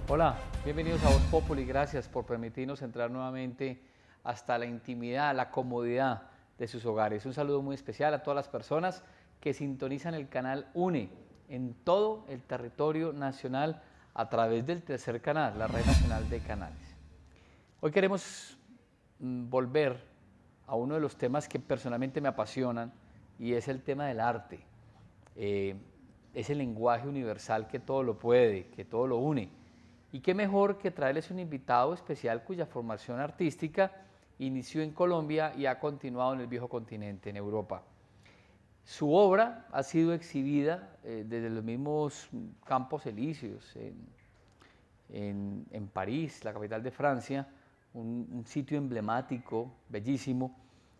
Hola, bienvenidos a Voz Populi. Gracias por permitirnos entrar nuevamente hasta la intimidad, la comodidad de sus hogares. Un saludo muy especial a todas las personas que sintonizan el canal UNE en todo el territorio nacional a través del tercer canal, la Red Nacional de Canales. Hoy queremos volver a uno de los temas que personalmente me apasionan y es el tema del arte. Ese lenguaje universal que todo lo puede, que todo lo une. Y qué mejor que traerles un invitado especial cuya formación artística inició en Colombia y ha continuado en el viejo continente, en Europa. Su obra ha sido exhibida desde los mismos Campos Elíseos, en París, la capital de Francia, un sitio emblemático, bellísimo.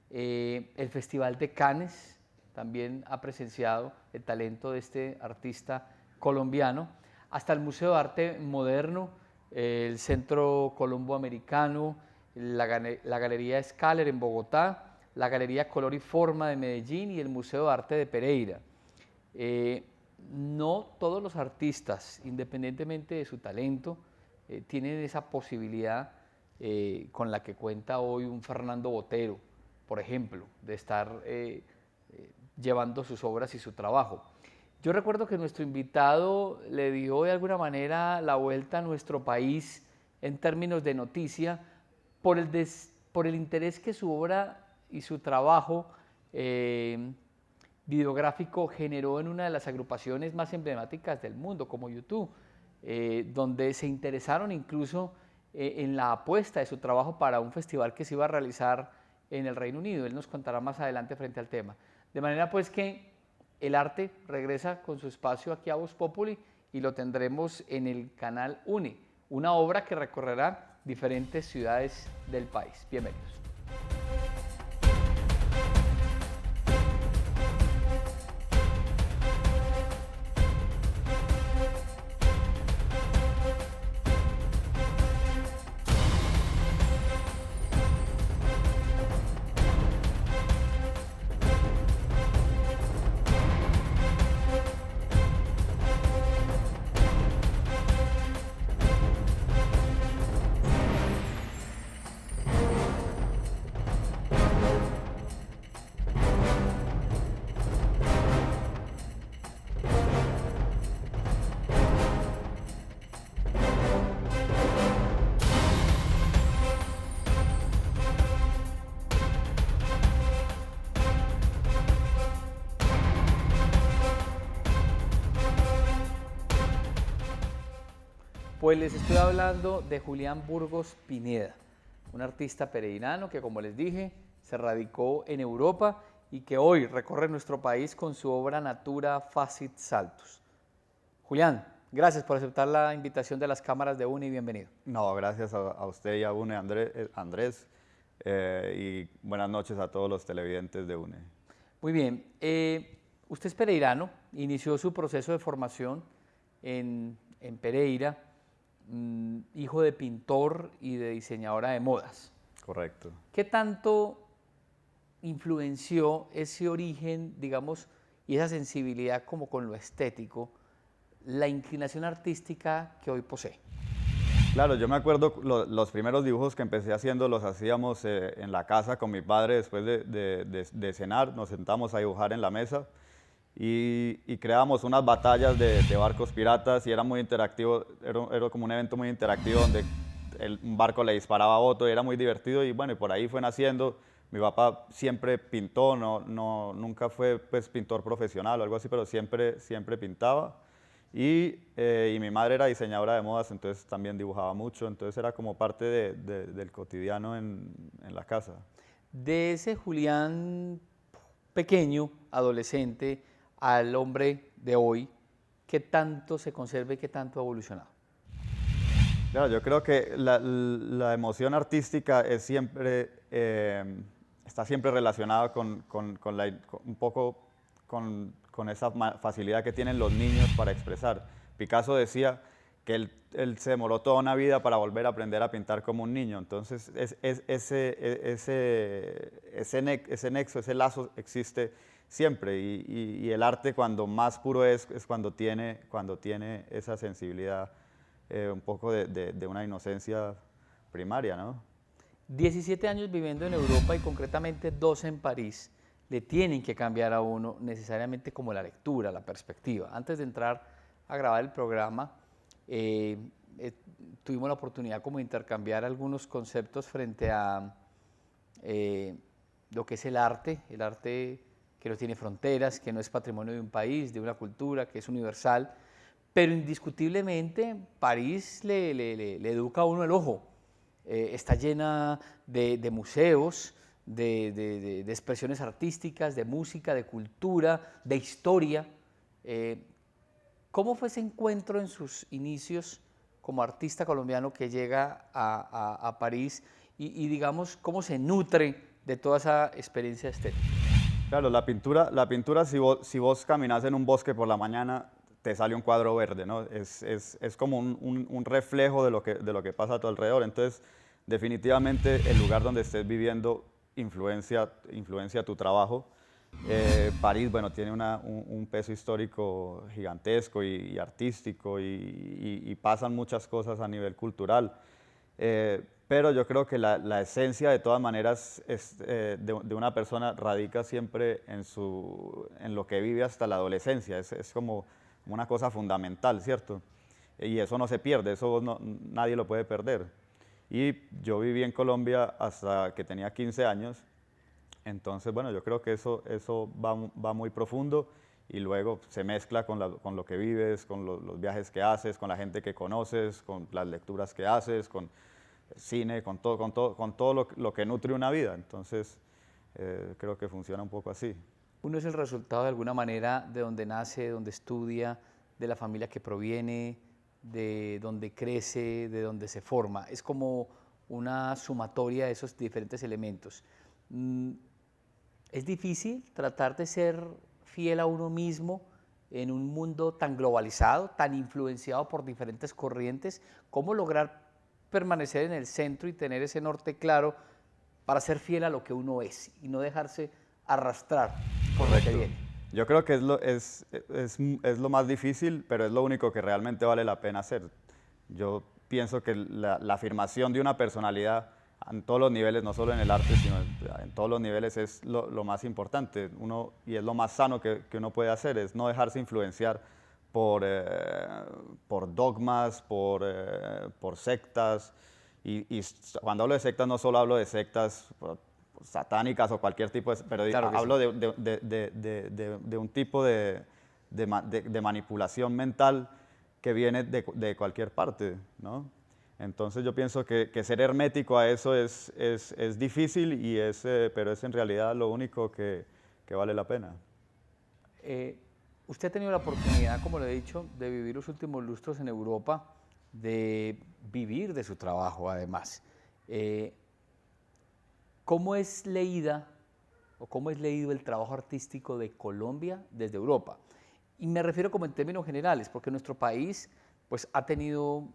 El Festival de Cannes también ha presenciado el talento de este artista colombiano, hasta el Museo de Arte Moderno, el Centro Colombo Americano, la Galería Scaler en Bogotá, la Galería Color y Forma de Medellín y el Museo de Arte de Pereira. No todos los artistas, independientemente de su talento, tienen esa posibilidad con la que cuenta hoy un Fernando Botero, por ejemplo, de estar llevando sus obras y su trabajo. Yo recuerdo que nuestro invitado le dio de alguna manera la vuelta a nuestro país en términos de noticia por el interés que su obra y su trabajo videográfico generó en una de las agrupaciones más emblemáticas del mundo, como YouTube, donde se interesaron incluso en la apuesta de su trabajo para un festival que se iba a realizar en el Reino Unido. Él nos contará más adelante frente al tema. De manera pues que el arte regresa con su espacio aquí a Voz Populi y lo tendremos en el canal UNE, una obra que recorrerá diferentes ciudades del país. Bienvenidos. Pues les estoy hablando de Julián Burgos Pineda, un artista pereirano que, como les dije, se radicó en Europa y que hoy recorre nuestro país con su obra Natura Facit Saltus. Julián, gracias por aceptar la invitación de las cámaras de UNE y bienvenido. No, gracias a usted y a UNE, Andrés, y buenas noches a todos los televidentes de UNE. Muy bien, usted es pereirano, inició su proceso de formación en Pereira, hijo de pintor y de diseñadora de modas. Correcto. ¿Qué tanto influenció ese origen, digamos, y esa sensibilidad como con lo estético, la inclinación artística que hoy posee? Claro, yo me acuerdo los primeros dibujos que empecé haciendo los hacíamos en la casa con mi padre después de cenar, nos sentamos a dibujar en la mesa y creábamos unas batallas de barcos piratas y era muy interactivo, era como un evento muy interactivo donde un barco le disparaba a otro y era muy divertido y bueno, y por ahí fue naciendo. Mi papá siempre pintó, nunca fue pues, pintor profesional o algo así, pero siempre pintaba. Y mi madre era diseñadora de modas, entonces también dibujaba mucho, entonces era como parte del cotidiano en la casa. De ese Julián pequeño, adolescente, al hombre de hoy, ¿qué tanto se conserva y qué tanto ha evolucionado? Claro, yo creo que la emoción artística es siempre, está siempre relacionada un poco con esa facilidad que tienen los niños para expresar. Picasso decía que él se demoró toda una vida para volver a aprender a pintar como un niño. Entonces, ese nexo, ese lazo existe siempre. Y el arte cuando más puro es cuando tiene esa sensibilidad un poco de una inocencia primaria, ¿no? 17 años viviendo en Europa y concretamente 12 en París, le tienen que cambiar a uno necesariamente como la lectura, la perspectiva. Antes de entrar a grabar el programa, eh, eh, tuvimos la oportunidad como de intercambiar algunos conceptos frente a lo que es el arte que no tiene fronteras, que no es patrimonio de un país, de una cultura, que es universal, pero indiscutiblemente París le educa a uno el ojo. Está llena de museos, de expresiones artísticas, de música, de cultura, de historia. ¿Cómo fue ese encuentro en sus inicios como artista colombiano que llega a París y digamos, cómo se nutre de toda esa experiencia estética? Claro, la pintura si vos caminás en un bosque por la mañana, te sale un cuadro verde, ¿no? Es como un reflejo de lo que pasa a tu alrededor. Entonces, definitivamente el lugar donde estés viviendo influencia tu trabajo. París, bueno, tiene un peso histórico gigantesco y artístico y pasan muchas cosas a nivel cultural. Pero yo creo que la esencia de todas maneras de una persona radica siempre en lo que vive hasta la adolescencia. Es como una cosa fundamental, ¿cierto? Y eso no se pierde, nadie lo puede perder. Y yo viví en Colombia hasta que tenía 15 años. Entonces, bueno, yo creo que eso va muy profundo y luego se mezcla con lo que vives, con los viajes que haces, con la gente que conoces, con las lecturas que haces, con cine, con todo lo que nutre una vida. Entonces, creo que funciona un poco así. Uno es el resultado de alguna manera de donde nace, de donde estudia, de la familia que proviene, de donde crece, de donde se forma. Es como una sumatoria de esos diferentes elementos. Es difícil tratar de ser fiel a uno mismo en un mundo tan globalizado, tan influenciado por diferentes corrientes. ¿Cómo lograr permanecer en el centro y tener ese norte claro para ser fiel a lo que uno es y no dejarse arrastrar por lo que viene? Yo creo que es lo más difícil, pero es lo único que realmente vale la pena hacer. Yo pienso que la afirmación de una personalidad en todos los niveles, no solo en el arte, sino en todos los niveles, es lo más importante. Y es lo más sano que uno puede hacer, es no dejarse influenciar por dogmas, por sectas. Y cuando hablo de sectas, no solo hablo de sectas satánicas o cualquier tipo de... Pero Claro que sí. hablo de un tipo de manipulación mental que viene de cualquier parte, ¿no? Entonces yo pienso que ser hermético a eso es difícil, pero es en realidad lo único que vale la pena. Usted ha tenido la oportunidad, como le he dicho, de vivir los últimos lustros en Europa, de vivir de su trabajo además. ¿Cómo es leída o cómo es leído el trabajo artístico de Colombia desde Europa? Y me refiero como en términos generales, porque nuestro país pues, ha tenido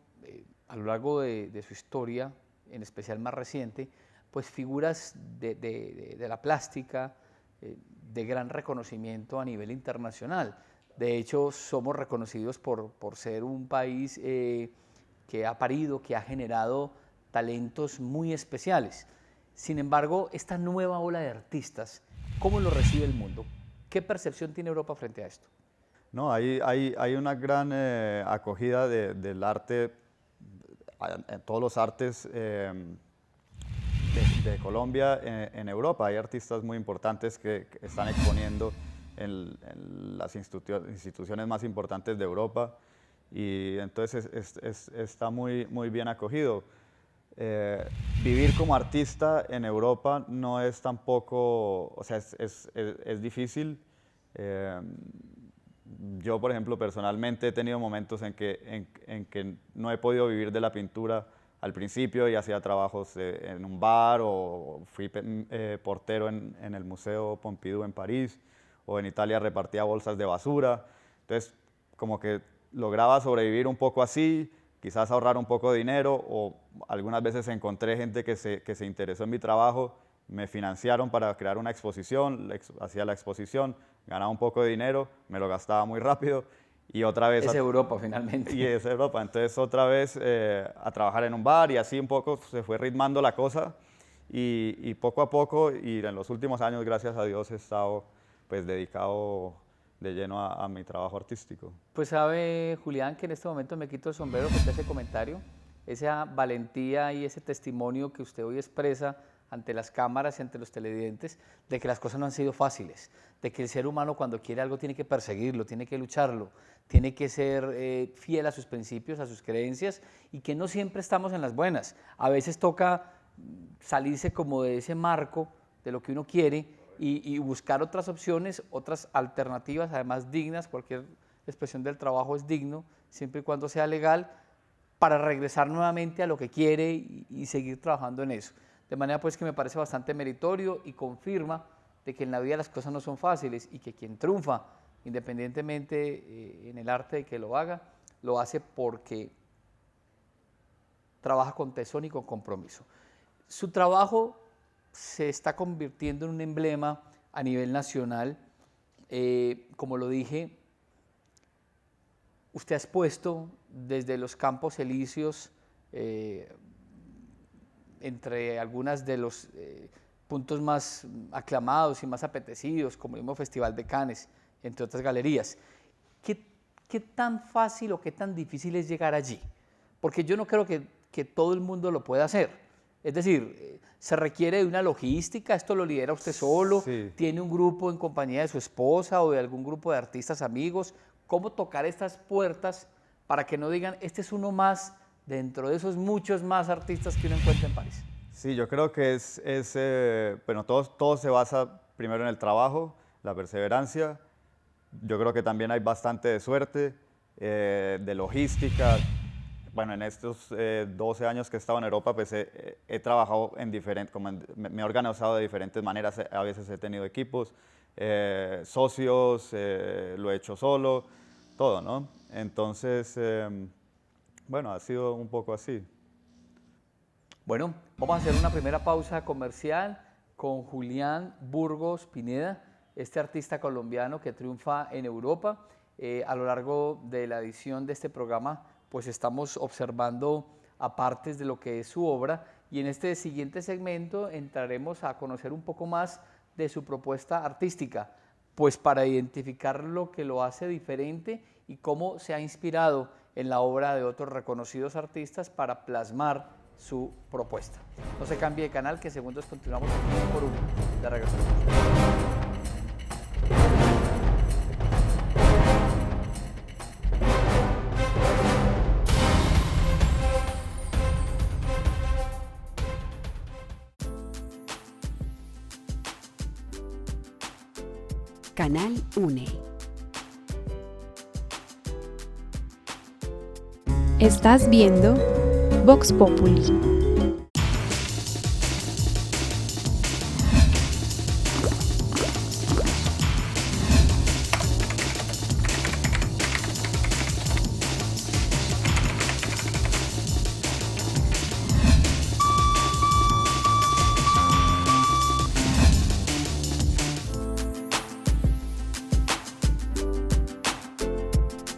a lo largo de su historia, en especial más reciente, pues figuras de la plástica, de gran reconocimiento a nivel internacional. De hecho, somos reconocidos por ser un país que ha parido, que ha generado talentos muy especiales. Sin embargo, esta nueva ola de artistas, ¿cómo lo recibe el mundo? ¿Qué percepción tiene Europa frente a esto? No, hay una gran acogida del arte, en todos los artes de Colombia en Europa. Hay artistas muy importantes que están exponiendo en las instituciones más importantes de Europa y entonces está muy bien acogido. Vivir como artista en Europa no es tampoco, o sea, es difícil. Yo, por ejemplo, personalmente he tenido momentos en que no he podido vivir de la pintura al principio y hacía trabajos en un bar o fui portero en el Museo Pompidou en París o en Italia repartía bolsas de basura. Entonces, como que lograba sobrevivir un poco así, quizás ahorrar un poco de dinero o algunas veces encontré gente que se interesó en mi trabajo, me financiaron para crear una exposición, hacía la exposición, ganaba un poco de dinero, me lo gastaba muy rápido y otra vez... Es Europa finalmente. Y es Europa, entonces otra vez a trabajar en un bar y así un poco se fue ritmando la cosa y poco a poco y en los últimos años, gracias a Dios, he estado pues dedicado de lleno a mi trabajo artístico. Pues sabe, Julián, que en este momento me quito el sombrero frente a ese comentario, esa valentía y ese testimonio que usted hoy expresa ante las cámaras y ante los televidentes, de que las cosas no han sido fáciles, de que el ser humano cuando quiere algo tiene que perseguirlo, tiene que lucharlo, tiene que ser fiel a sus principios, a sus creencias, y que no siempre estamos en las buenas. A veces toca salirse como de ese marco de lo que uno quiere y buscar otras opciones, otras alternativas, además dignas. Cualquier expresión del trabajo es digno, siempre y cuando sea legal, para regresar nuevamente a lo que quiere y seguir trabajando en eso. De manera pues que me parece bastante meritorio y confirma de que en la vida las cosas no son fáciles y que quien triunfa, independientemente en el arte de que lo haga, lo hace porque trabaja con tesón y con compromiso. Su trabajo se está convirtiendo en un emblema a nivel nacional. Como lo dije, usted ha expuesto desde los Campos Elíseos, entre algunos de los puntos más aclamados y más apetecidos, como el mismo Festival de Cannes, entre otras galerías. ¿Qué tan fácil o qué tan difícil es llegar allí? Porque yo no creo que todo el mundo lo pueda hacer. Es decir, se requiere de una logística, esto lo lidera usted solo, Sí. tiene un grupo en compañía de su esposa o de algún grupo de artistas amigos. ¿Cómo tocar estas puertas para que no digan, este es uno más dentro de esos muchos más artistas que uno encuentra en París? Sí, yo creo que bueno, todo se basa primero en el trabajo, la perseverancia. Yo creo que también hay bastante de suerte, de logística. Bueno, en estos 12 años que he estado en Europa, pues he trabajado me he organizado de diferentes maneras. A veces he tenido equipos, socios, lo he hecho solo, todo, ¿no? Entonces, bueno, ha sido un poco así. Bueno, vamos a hacer una primera pausa comercial con Julián Burgos Pineda, este artista colombiano que triunfa en Europa. A lo largo de la edición de este programa, pues estamos observando a partes de lo que es su obra, y en este siguiente segmento entraremos a conocer un poco más de su propuesta artística, pues para identificar lo que lo hace diferente y cómo se ha inspirado en la obra de otros reconocidos artistas para plasmar su propuesta. No se cambie de canal, que en segundos continuamos uno por uno. De regreso. Canal UNE. Estás viendo Vox Populi.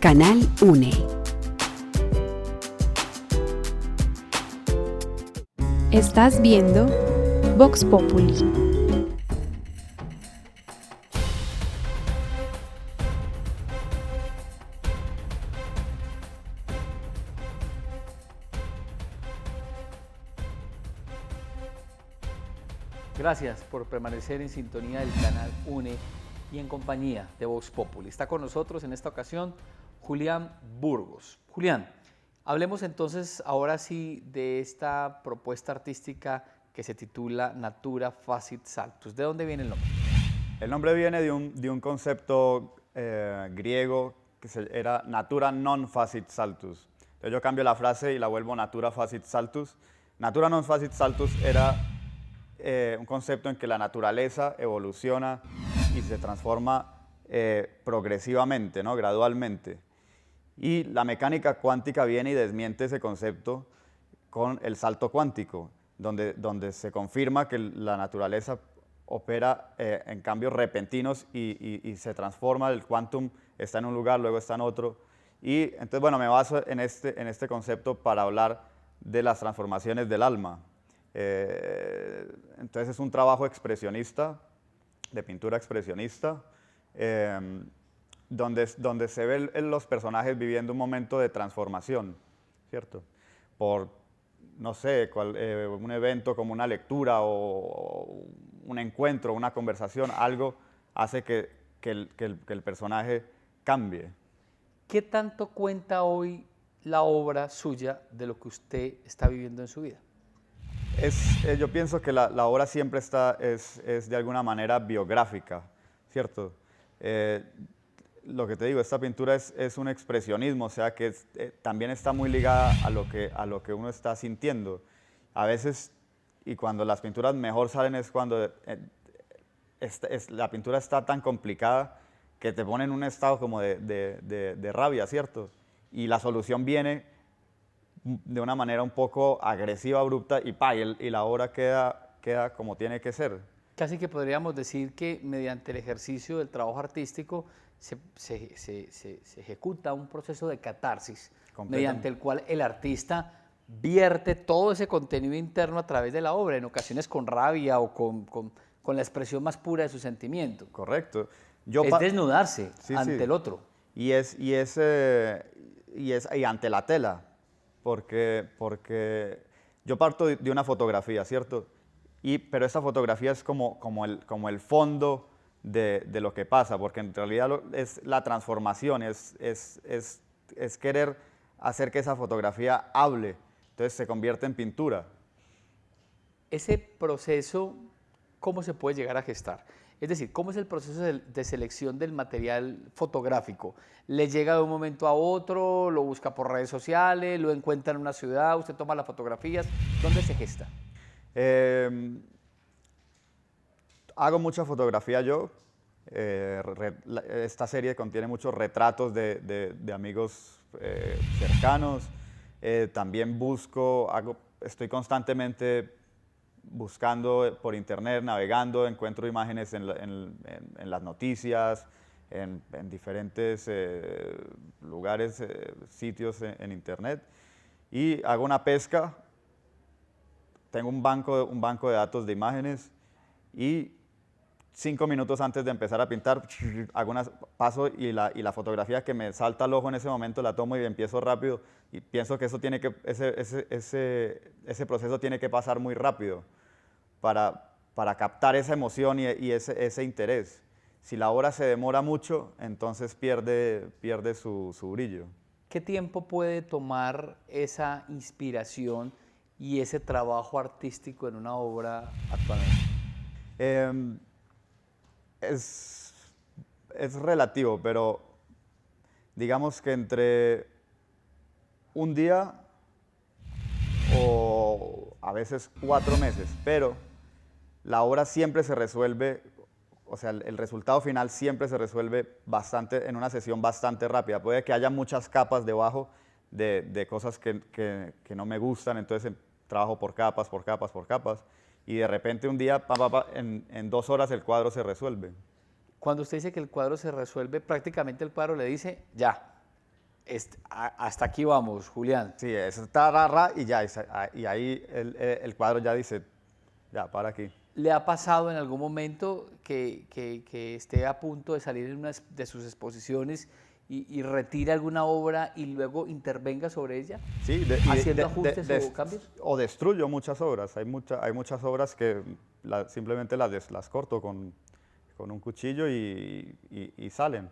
Canal UNE. Estás viendo Vox Populi. Gracias por permanecer en sintonía del canal UNE y en compañía de Vox Populi. Está con nosotros en esta ocasión Julián Burgos. Julián, hablemos entonces ahora sí de esta propuesta artística que se titula Natura Facit Saltus. ¿De dónde viene el nombre? El nombre viene de un concepto griego que era Natura non facit saltus. Entonces yo cambio la frase y la vuelvo Natura Facit Saltus. Natura non facit saltus era un concepto en que la naturaleza evoluciona y se transforma progresivamente, ¿no? Gradualmente. Y la mecánica cuántica viene y desmiente ese concepto con el salto cuántico, donde se confirma que la naturaleza opera en cambios repentinos y se transforma, el quantum está en un lugar, luego está en otro. Y entonces, bueno, me baso en este concepto para hablar de las transformaciones del alma. Entonces es un trabajo expresionista, de pintura expresionista, donde se ven los personajes viviendo un momento de transformación, ¿cierto? Por, no sé, un evento como una lectura o un encuentro, una conversación, algo hace que el personaje cambie. ¿Qué tanto cuenta hoy la obra suya de lo que usted está viviendo en su vida? Yo pienso que la obra siempre es de alguna manera biográfica, ¿cierto? Lo que te digo, esta pintura es un expresionismo, o sea que también está muy ligada a lo que uno está sintiendo. A veces, y cuando las pinturas mejor salen es cuando la pintura está tan complicada que te pone en un estado como de rabia, ¿cierto? Y la solución viene de una manera un poco agresiva, abrupta, y la obra queda como tiene que ser. Casi que podríamos decir que mediante el ejercicio del trabajo artístico se ejecuta un proceso de catarsis, mediante el cual el artista vierte todo ese contenido interno a través de la obra, en ocasiones con rabia o con la expresión más pura de su sentimiento. Correcto. Es desnudarse ante el otro. Y ante la tela, porque yo parto de una fotografía, ¿cierto? Pero esa fotografía es como el fondo de lo que pasa, porque en realidad es la transformación, es querer hacer que esa fotografía hable, entonces se convierte en pintura. Ese proceso, ¿cómo se puede llegar a gestar? Es decir, ¿cómo es el proceso de selección del material fotográfico? ¿Le llega de un momento a otro, lo busca por redes sociales, lo encuentra en una ciudad, usted toma las fotografías? ¿Dónde se gesta? Hago mucha fotografía yo. Esta serie contiene muchos retratos de amigos cercanos. También estoy constantemente buscando por internet, navegando, encuentro imágenes en las noticias, en diferentes lugares, sitios en internet, y hago una pesca. Tengo un banco de datos de imágenes y 5 minutos antes de empezar a pintar, paso y la fotografía que me salta al ojo en ese momento la tomo y empiezo rápido, y pienso que ese proceso tiene que pasar muy rápido para captar esa emoción y ese interés. Si la obra se demora mucho, entonces pierde su brillo. ¿Qué tiempo puede tomar esa inspiración y ese trabajo artístico en una obra actualmente? Es relativo, pero digamos que entre un día o a veces 4 meses, pero la obra siempre se resuelve, o sea, el resultado final siempre se resuelve en una sesión bastante rápida. Puede que haya muchas capas debajo de cosas que no me gustan, entonces trabajo por capas, y de repente un día, en 2 horas el cuadro se resuelve. Cuando usted dice que el cuadro se resuelve, prácticamente el cuadro le dice, ya, hasta aquí vamos, Julián. Sí, eso está y ya, y ahí el cuadro ya dice, ya, para aquí. ¿Le ha pasado en algún momento que esté a punto de salir en una de sus exposiciones y retire alguna obra y luego intervenga sobre ella? Sí, haciendo ajustes o cambios. O destruyo muchas obras. Hay muchas obras que simplemente las corto con un cuchillo y salen.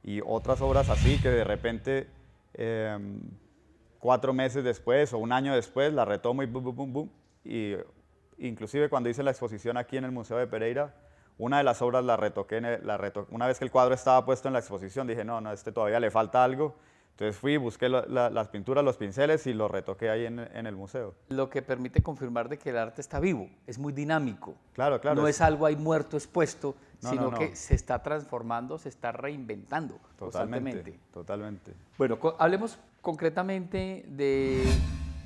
Y otras obras así que de repente 4 meses después o un año después la retomo y boom, boom, boom, boom. Y inclusive cuando hice la exposición aquí en el Museo de Pereira, una de las obras la retoqué. Una vez que el cuadro estaba puesto en la exposición, dije, no, todavía le falta algo. Entonces fui, busqué las pinturas, los pinceles y los retoqué ahí en el museo. Lo que permite confirmar de que el arte está vivo, es muy dinámico. Claro, claro. No es algo ahí muerto, expuesto, sino no. que se está transformando, se está reinventando constantemente. Totalmente. Bueno, hablemos concretamente de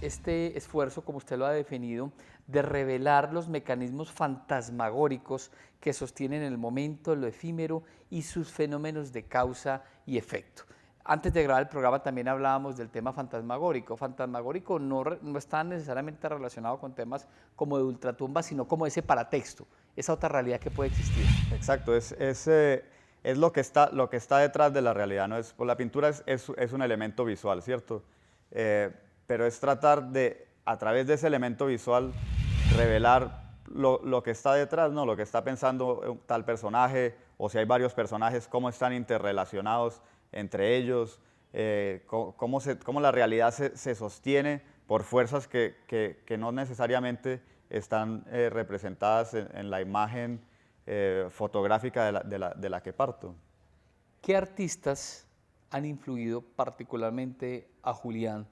este esfuerzo, como usted lo ha definido, de revelar los mecanismos fantasmagóricos que sostienen el momento, lo efímero y sus fenómenos de causa y efecto. Antes de grabar el programa también hablábamos del tema fantasmagórico. Fantasmagórico no está necesariamente relacionado con temas como de ultratumba, sino como ese paratexto, esa otra realidad que puede existir. Exacto, es lo que está detrás de la realidad, ¿no? Pues la pintura es un elemento visual, ¿cierto? Pero es tratar de, a través de ese elemento visual, revelar lo que está detrás, ¿no? Lo que está pensando tal personaje, o si hay varios personajes, cómo están interrelacionados entre ellos, cómo la realidad se sostiene por fuerzas que no necesariamente están representadas en la imagen fotográfica de la que parto. ¿Qué artistas han influido particularmente a Julián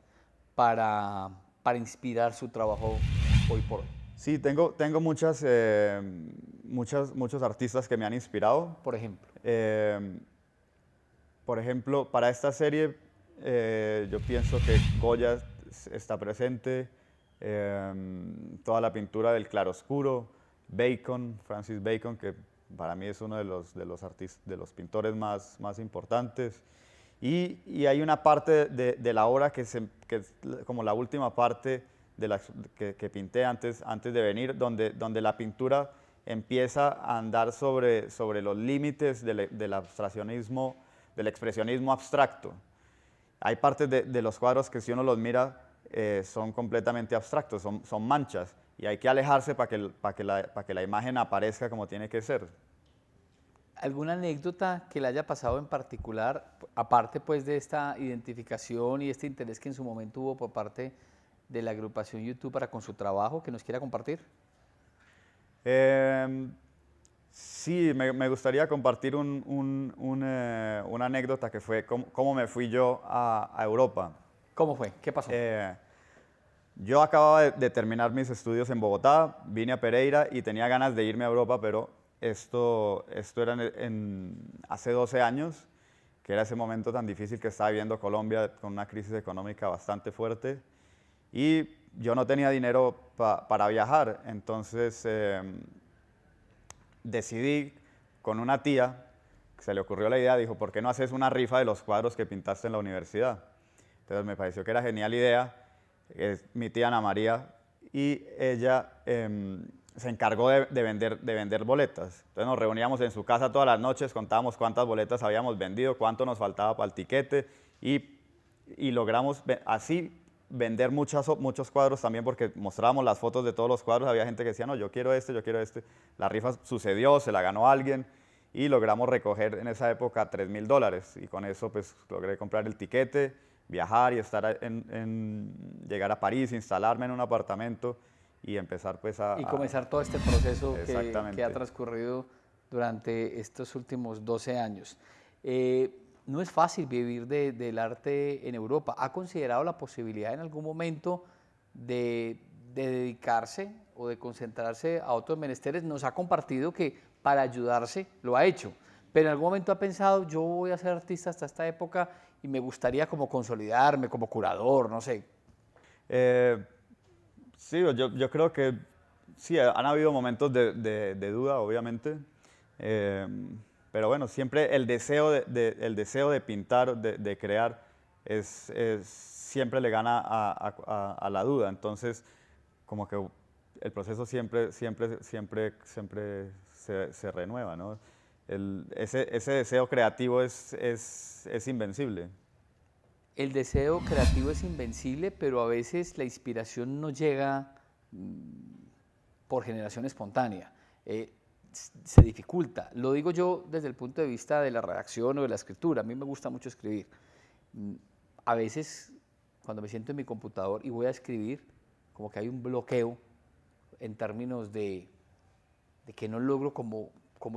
para inspirar su trabajo hoy por hoy? Sí, tengo muchos artistas que me han inspirado. Por ejemplo. Por ejemplo, para esta serie yo pienso que Goya está presente, toda la pintura del claroscuro, Bacon, Francis Bacon, que para mí es uno de los pintores más importantes. Y hay una parte de la obra que es como la última parte que pinté antes de venir, donde la pintura empieza a andar sobre los límites del abstraccionismo, del expresionismo abstracto. Hay partes de los cuadros que si uno los mira son completamente abstractos, son manchas, y hay que alejarse para que la imagen aparezca como tiene que ser. ¿Alguna anécdota que le haya pasado en particular, aparte pues de esta identificación y este interés que en su momento hubo por parte de la agrupación YouTube para con su trabajo, que nos quiera compartir? Sí, me gustaría compartir una anécdota que fue cómo me fui yo a Europa. ¿Cómo fue? ¿Qué pasó? Yo acababa de terminar mis estudios en Bogotá, vine a Pereira y tenía ganas de irme a Europa, pero esto era hace 12 años, que era ese momento tan difícil que estaba viviendo Colombia con una crisis económica bastante fuerte, y yo no tenía dinero para viajar. Entonces decidí con una tía, que se le ocurrió la idea, dijo, ¿por qué no haces una rifa de los cuadros que pintaste en la universidad? Entonces me pareció que era genial idea. Es mi tía Ana María, y ella se encargó de vender boletas. Entonces nos reuníamos en su casa todas las noches, contábamos cuántas boletas habíamos vendido, cuánto nos faltaba para el tiquete, y logramos así vender muchos cuadros también, porque mostrábamos las fotos de todos los cuadros. Había gente que decía, no, yo quiero este, yo quiero este. La rifa sucedió, se la ganó alguien, y logramos recoger en esa época $3.000, y con eso pues logré comprar el tiquete, viajar y llegar a París, instalarme en un apartamento y empezar pues y comenzar todo este proceso que ha Exactamente. transcurrido durante estos últimos 12 años. No es fácil vivir del arte en Europa. ¿Ha considerado la posibilidad en algún momento de dedicarse o de concentrarse a otros menesteres? Nos ha compartido que para ayudarse lo ha hecho, pero en algún momento ha pensado, yo voy a ser artista hasta esta época y me gustaría como consolidarme como curador, no sé. Sí, yo creo que sí, han habido momentos de duda, obviamente, pero bueno, siempre el deseo de pintar, de crear, siempre le gana a la duda. Entonces, como que el proceso siempre se renueva, ¿no? Ese deseo creativo es invencible. El deseo creativo es invencible, pero a veces la inspiración no llega por generación espontánea. Se dificulta. Lo digo yo desde el punto de vista de la redacción o de la escritura. A mí me gusta mucho escribir. A veces, cuando me siento en mi computador y voy a escribir, como que hay un bloqueo en términos de que no logro como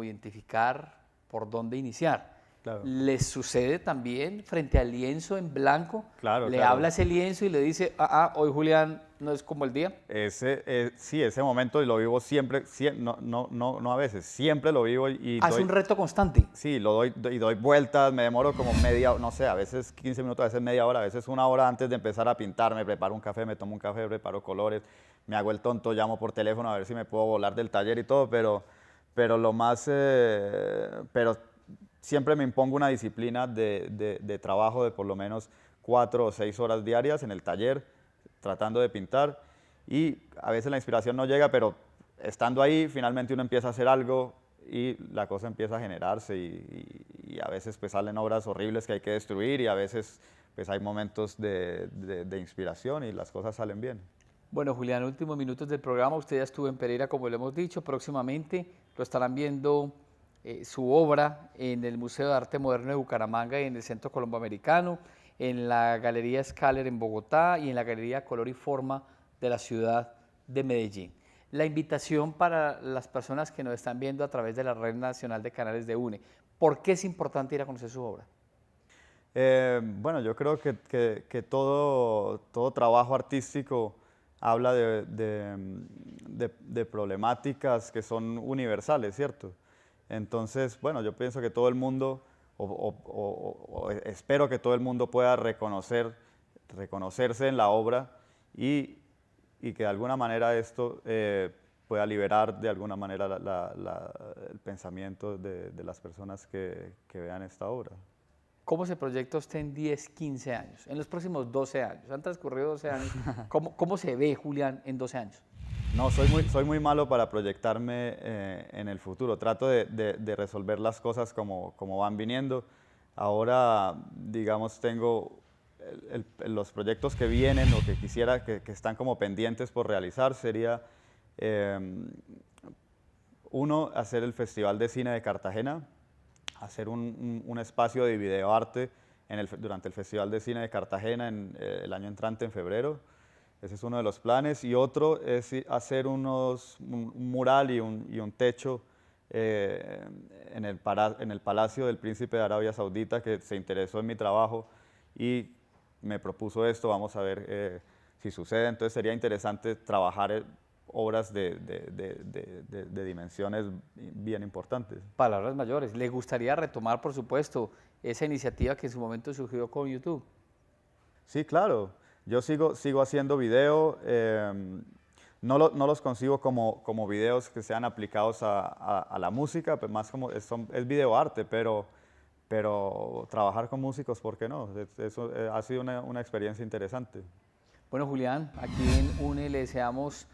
identificar por dónde iniciar. Claro. ¿Les sucede también frente al lienzo en blanco? Claro, ¿Le claro. habla ese lienzo y le dice, hoy Julián no es como el día? Sí, ese momento lo vivo siempre, no a veces, siempre lo vivo y Es un reto constante. sí, doy vueltas, me demoro como media, no sé, a veces 15 minutos, a veces media hora, a veces una hora antes de empezar a pintar, me preparo un café, me tomo un café, preparo colores, me hago el tonto, llamo por teléfono a ver si me puedo volar del taller y todo, pero lo más, pero siempre me impongo una disciplina de trabajo de por lo menos 4 o 6 horas diarias en el taller, tratando de pintar, y a veces la inspiración no llega, pero estando ahí finalmente uno empieza a hacer algo y la cosa empieza a generarse y a veces pues salen obras horribles que hay que destruir y a veces pues hay momentos de inspiración y las cosas salen bien. Bueno, Julián, últimos minutos del programa. Usted ya estuvo en Pereira, como lo hemos dicho. Próximamente lo estarán viendo su obra en el Museo de Arte Moderno de Bucaramanga y en el Centro Colomboamericano, en la Galería Scaler en Bogotá y en la Galería Color y Forma de la ciudad de Medellín. La invitación para las personas que nos están viendo a través de la Red Nacional de Canales de UNE. ¿Por qué es importante ir a conocer su obra? Bueno, yo creo que todo trabajo artístico habla de problemáticas que son universales, ¿cierto? Entonces, bueno, yo pienso que todo el mundo, o espero que todo el mundo pueda reconocerse en la obra y que de alguna manera esto pueda liberar de alguna manera el pensamiento de las personas que vean esta obra. ¿Cómo se proyecta usted en 10, 15 años? En los próximos 12 años. Han transcurrido 12 años. ¿Cómo se ve Julián en 12 años? No, soy muy malo para proyectarme en el futuro. Trato de resolver las cosas como van viniendo. Ahora, digamos, tengo los proyectos que vienen o que quisiera, que están como pendientes por realizar, sería uno, hacer el Festival de Cine de Cartagena, hacer un espacio de videoarte durante el Festival de Cine de Cartagena el año entrante, en febrero. Ese es uno de los planes. Y otro es hacer un mural y un techo en el Palacio del Príncipe de Arabia Saudita, que se interesó en mi trabajo y me propuso esto. Vamos a ver si sucede. Entonces sería interesante trabajar obras de dimensiones bien importantes. Palabras mayores. ¿Le gustaría retomar, por supuesto, esa iniciativa que en su momento surgió con YouTube? Sí, claro. Yo sigo haciendo video. No los concibo como videos que sean aplicados a la música, pues más como es videoarte, pero trabajar con músicos, ¿por qué no? Eso ha sido una experiencia interesante. Bueno, Julián, aquí en UNE le deseamos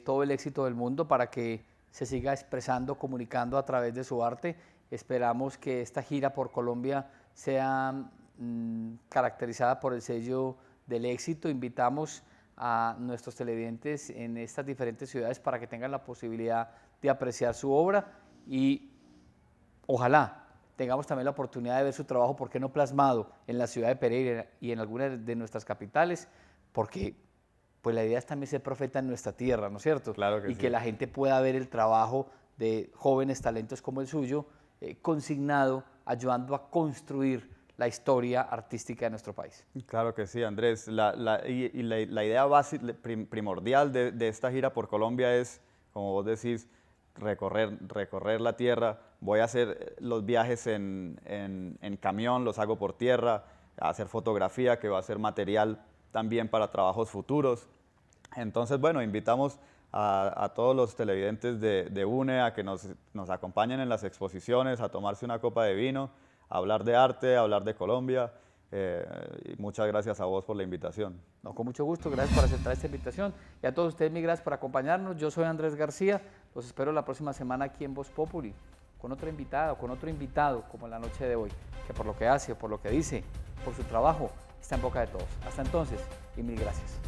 todo el éxito del mundo para que se siga expresando, comunicando a través de su arte. Esperamos que esta gira por Colombia sea caracterizada por el sello del éxito. Invitamos a nuestros televidentes en estas diferentes ciudades para que tengan la posibilidad de apreciar su obra y ojalá tengamos también la oportunidad de ver su trabajo, ¿por qué no plasmado en la ciudad de Pereira y en algunas de nuestras capitales? Porque pues la idea es también ser profeta en nuestra tierra, ¿no es cierto? Claro que y sí. que la gente pueda ver el trabajo de jóvenes talentos como el suyo, consignado, ayudando a construir la historia artística de nuestro país. Claro que sí, Andrés. La idea básica, primordial de esta gira por Colombia es, como vos decís, recorrer la tierra. Voy a hacer los viajes en camión, los hago por tierra, hacer fotografía, que va a ser material también para trabajos futuros. Entonces, bueno, invitamos a todos los televidentes de UNE a que nos acompañen en las exposiciones, a tomarse una copa de vino, a hablar de arte, a hablar de Colombia. Y muchas gracias a vos por la invitación. No, con mucho gusto, gracias por aceptar esta invitación. Y a todos ustedes, mil gracias por acompañarnos. Yo soy Andrés García, los espero la próxima semana aquí en Voz Populi, con otra invitada, con otro invitado, como en la noche de hoy, que por lo que hace, por lo que dice, por su trabajo, está en boca de todos. Hasta entonces, y mil gracias.